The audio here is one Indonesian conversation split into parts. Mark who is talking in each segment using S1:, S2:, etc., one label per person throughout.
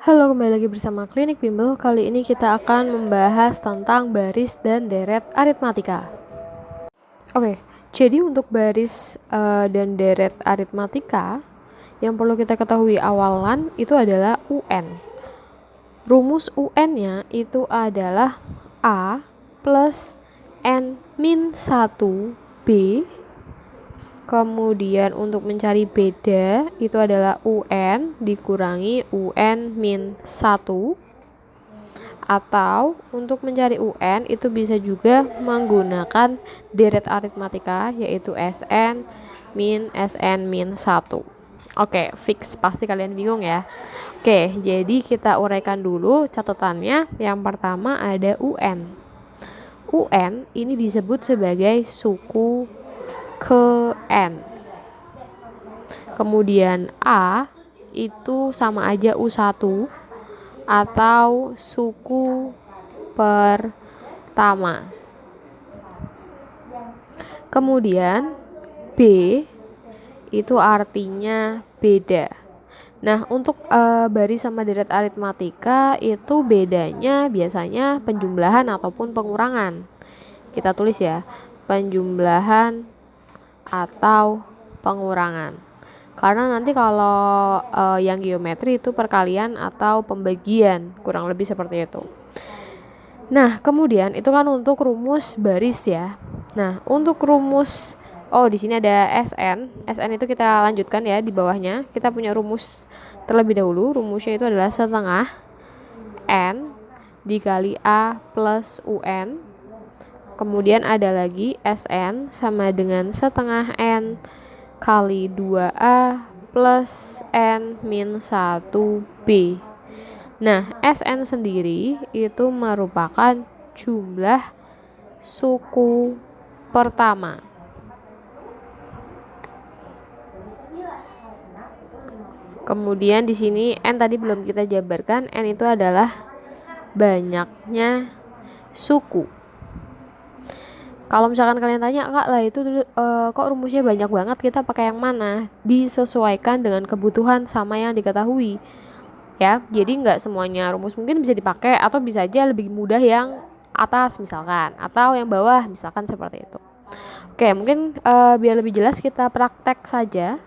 S1: Halo, kembali lagi bersama Klinik Bimbel. Kali ini kita akan membahas tentang baris dan deret aritmatika. Oke, jadi untuk baris dan deret aritmatika yang perlu kita ketahui awalan itu adalah UN. Rumus UN-nya itu adalah A plus N min 1B. Kemudian untuk mencari beda itu adalah UN dikurangi UN min 1. Atau untuk mencari UN itu bisa juga menggunakan deret aritmatika yaitu SN min 1. Oke, fix, pasti kalian bingung ya. Oke, jadi kita uraikan dulu catatannya. Yang pertama ada UN. UN ini disebut sebagai suku ke N. Kemudian A itu sama aja U1 atau suku pertama. Kemudian B itu artinya beda. Nah, untuk baris sama deret aritmatika itu bedanya biasanya penjumlahan ataupun pengurangan. Kita tulis ya, penjumlahan atau pengurangan. Karena nanti kalau yang geometri itu perkalian atau pembagian, kurang lebih seperti itu. Nah, kemudian itu kan untuk rumus baris ya. Nah, untuk rumus di sini ada SN. SN itu kita lanjutkan ya di bawahnya. Kita punya rumus terlebih dahulu. Rumusnya itu adalah setengah N dikali A plus UN. Kemudian ada lagi SN sama dengan setengah N kali 2A plus N min 1B. Nah, SN sendiri itu merupakan jumlah suku pertama. Kemudian di sini N tadi belum kita jabarkan, N itu adalah banyaknya suku. Kalau misalkan kalian tanya, Kak, lah itu dulu kok rumusnya banyak banget, kita pakai yang mana? Disesuaikan dengan kebutuhan sama yang diketahui. Ya, jadi nggak semuanya rumus mungkin bisa dipakai atau bisa aja lebih mudah yang atas misalkan atau yang bawah misalkan seperti itu. Oke, mungkin biar lebih jelas kita praktek saja.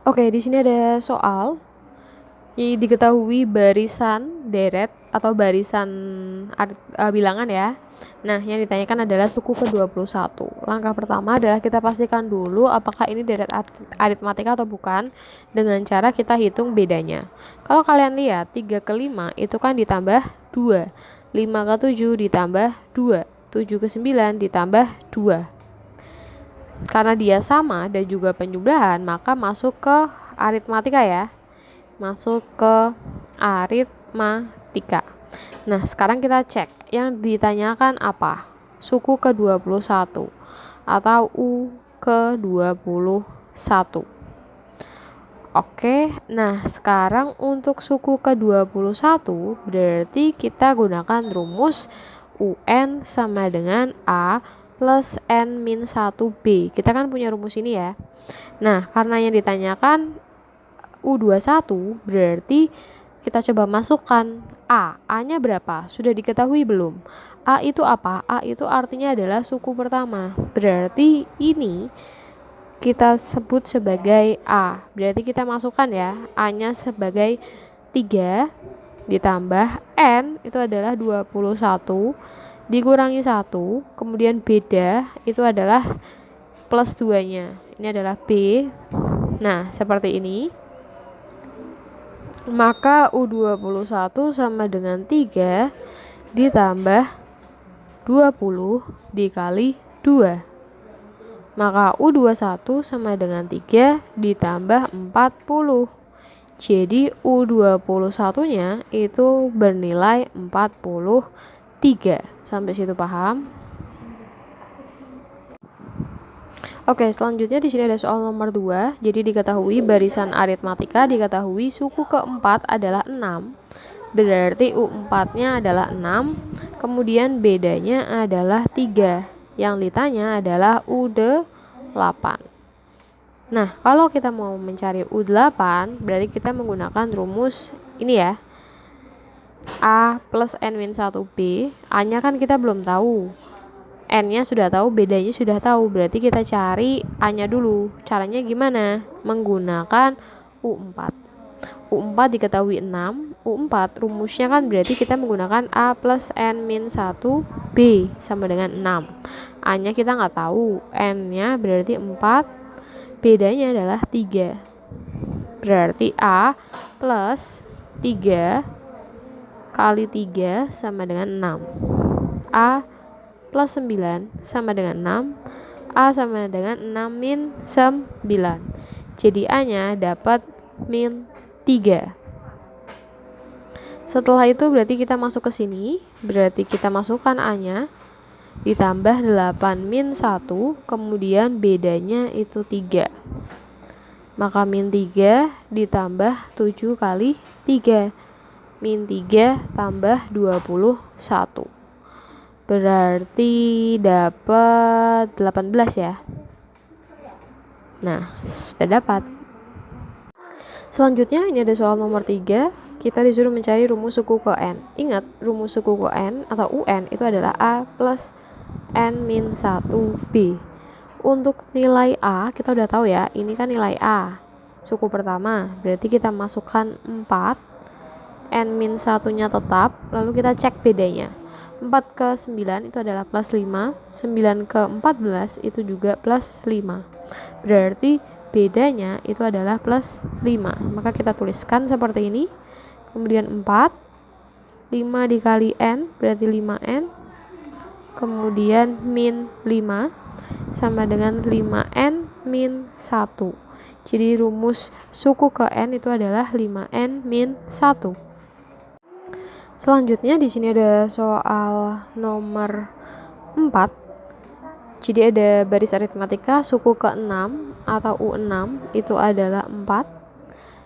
S1: Oke, di sini ada soal. Diketahui barisan deret atau barisan bilangan ya. Nah, yang ditanyakan adalah suku ke-21. Langkah pertama adalah kita pastikan dulu apakah ini deret aritmatika atau bukan dengan cara kita hitung bedanya. Kalau kalian lihat 3 ke 5 itu kan ditambah 2, 5 ke 7 ditambah 2, 7 ke 9 ditambah 2. Karena dia sama dan juga penjumlahan, maka masuk ke aritmatika ya. Masuk ke aritmatika. Nah, sekarang kita cek yang ditanyakan apa? Suku ke-21 atau U ke-21. Oke, nah sekarang untuk suku ke-21 berarti kita gunakan rumus UN sama dengan A plus N min 1B. Kita kan punya rumus ini ya. Nah, karena yang ditanyakan U21 berarti kita coba masukkan A. A-nya berapa? Sudah diketahui belum? A itu apa? A itu artinya adalah suku pertama. Berarti ini kita sebut sebagai A. Berarti kita masukkan ya. A-nya sebagai 3 ditambah N itu adalah 21 dikurangi 1. Kemudian beda itu adalah plus 2-nya. Ini adalah B. Nah, seperti ini. Maka U21 sama dengan 3 ditambah 20 dikali 2. Maka U21 sama dengan 3 ditambah 40. Jadi U21-nya itu bernilai 43. Sampai situ paham? Oke, selanjutnya di sini ada soal nomor 2. Jadi diketahui barisan aritmatika diketahui suku keempat adalah 6. Berarti U4-nya adalah 6. Kemudian bedanya adalah 3. Yang ditanya adalah U8. Nah, kalau kita mau mencari U8, berarti kita menggunakan rumus ini ya, A plus N-1B. A-nya kan kita belum tahu, N-nya sudah tahu, B-nya sudah tahu. Berarti kita cari A-nya dulu. Caranya gimana? Menggunakan U4. U4 diketahui 6. U4 rumusnya kan berarti kita menggunakan A plus N-1B sama dengan 6. A-nya kita nggak tahu. N-nya berarti 4. B-nya adalah 3. Berarti A plus 3 kali 3 sama dengan 6. A plus 9 sama dengan 6. A sama dengan 6 min 9. Jadi A nya dapat min 3. Setelah itu berarti kita masuk ke sini. Berarti kita masukkan A nya ditambah 8 min 1. Kemudian bedanya itu 3. Maka min 3 ditambah 7 kali 3. Min 3 tambah 21. Berarti dapat 18 ya. Nah, sudah dapat. Selanjutnya ini ada soal nomor 3. Kita disuruh mencari rumus suku ke N. Ingat, rumus suku ke N atau UN itu adalah A plus N-1B. Untuk nilai A, kita udah tahu ya, ini kan nilai A. Suku pertama, berarti kita masukkan 4. N-1-nya tetap, lalu kita cek bedanya. 4 ke 9 itu adalah plus 5. 9 ke 14 itu juga plus 5. Berarti bedanya itu adalah plus 5. Maka kita tuliskan seperti ini. Kemudian 4. 5 dikali N berarti 5N. Kemudian min 5 sama dengan 5N min 1. Jadi rumus suku ke N itu adalah 5N min 1. Selanjutnya di sini ada soal nomor 4. Jadi ada baris aritmatika suku ke-6 atau U6 itu adalah 4.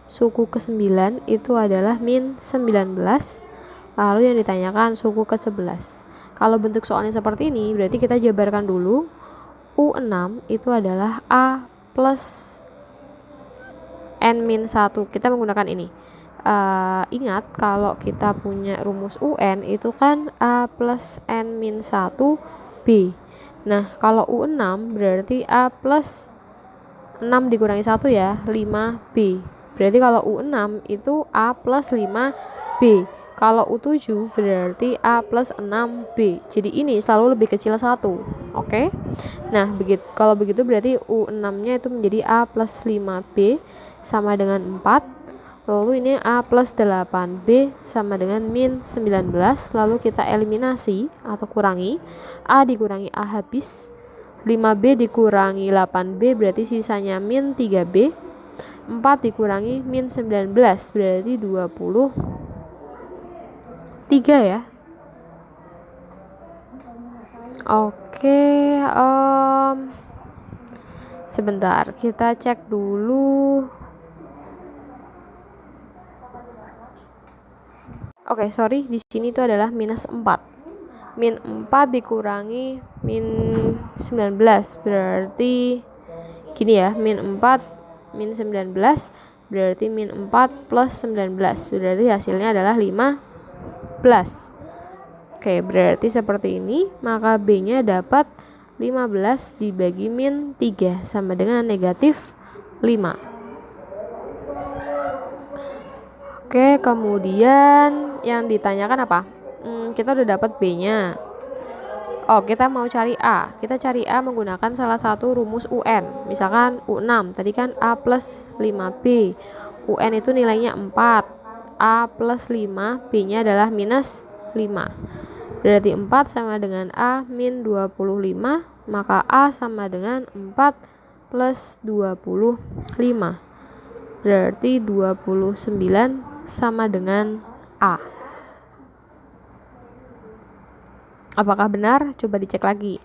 S1: Suku ke-9 itu adalah min 19. Lalu yang ditanyakan suku ke-11. Kalau bentuk soalnya seperti ini, berarti kita jabarkan dulu. U6 itu adalah A plus N-1. Kita menggunakan ini. Ingat kalau kita punya rumus UN itu kan A plus N-1B. Nah, kalau U6 berarti A plus 6 dikurangi 1 ya, 5B. Berarti kalau U6 itu A plus 5B. Kalau U7 berarti A plus 6B. Jadi ini selalu lebih kecil 1. Oke? Nah, kalau begitu berarti U6-nya itu menjadi A plus 5B sama dengan 4. Lalu ini A plus 8B sama dengan min 19. Lalu kita eliminasi atau kurangi. A dikurangi A habis. 5B dikurangi 8B berarti sisanya min 3B. 4 dikurangi min 19 berarti 23 ya. Oke, sebentar kita cek dulu. Oke, sorry, di sini itu adalah minus 4. Min 4 dikurangi min 19 berarti gini ya, min 4 min 19 berarti min 4 plus 19 berarti hasilnya adalah 15. Oke, berarti seperti ini. Maka B nya dapat 15 dibagi min 3 sama dengan negatif 5. Oke, kemudian yang ditanyakan apa? Kita udah dapat B-nya. Oh, kita mau cari A. Kita cari A menggunakan salah satu rumus UN. Misalkan U6, tadi kan A plus 5B. UN itu nilainya 4. A plus 5, B-nya adalah minus 5. Berarti 4 sama dengan A min 25. Maka A sama dengan 4 plus 25. Berarti 29 sama dengan A. Apakah benar? Coba dicek lagi.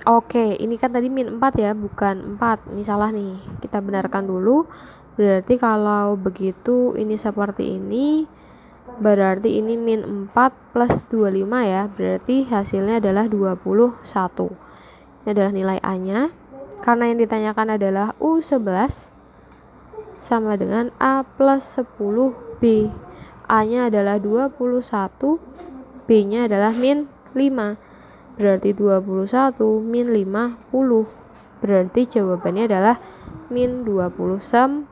S1: Oke, ini kan tadi min 4 ya, bukan 4. Ini salah nih. Kita benarkan dulu. Berarti kalau begitu ini seperti ini. Berarti ini min 4 plus 25 ya. Berarti hasilnya adalah 21. Ini adalah nilai A-nya. Karena yang ditanyakan adalah U11 sama dengan A plus 10 B. A-nya adalah 21, B-nya adalah min 5. Berarti 21 min 50. Berarti jawabannya adalah min 29.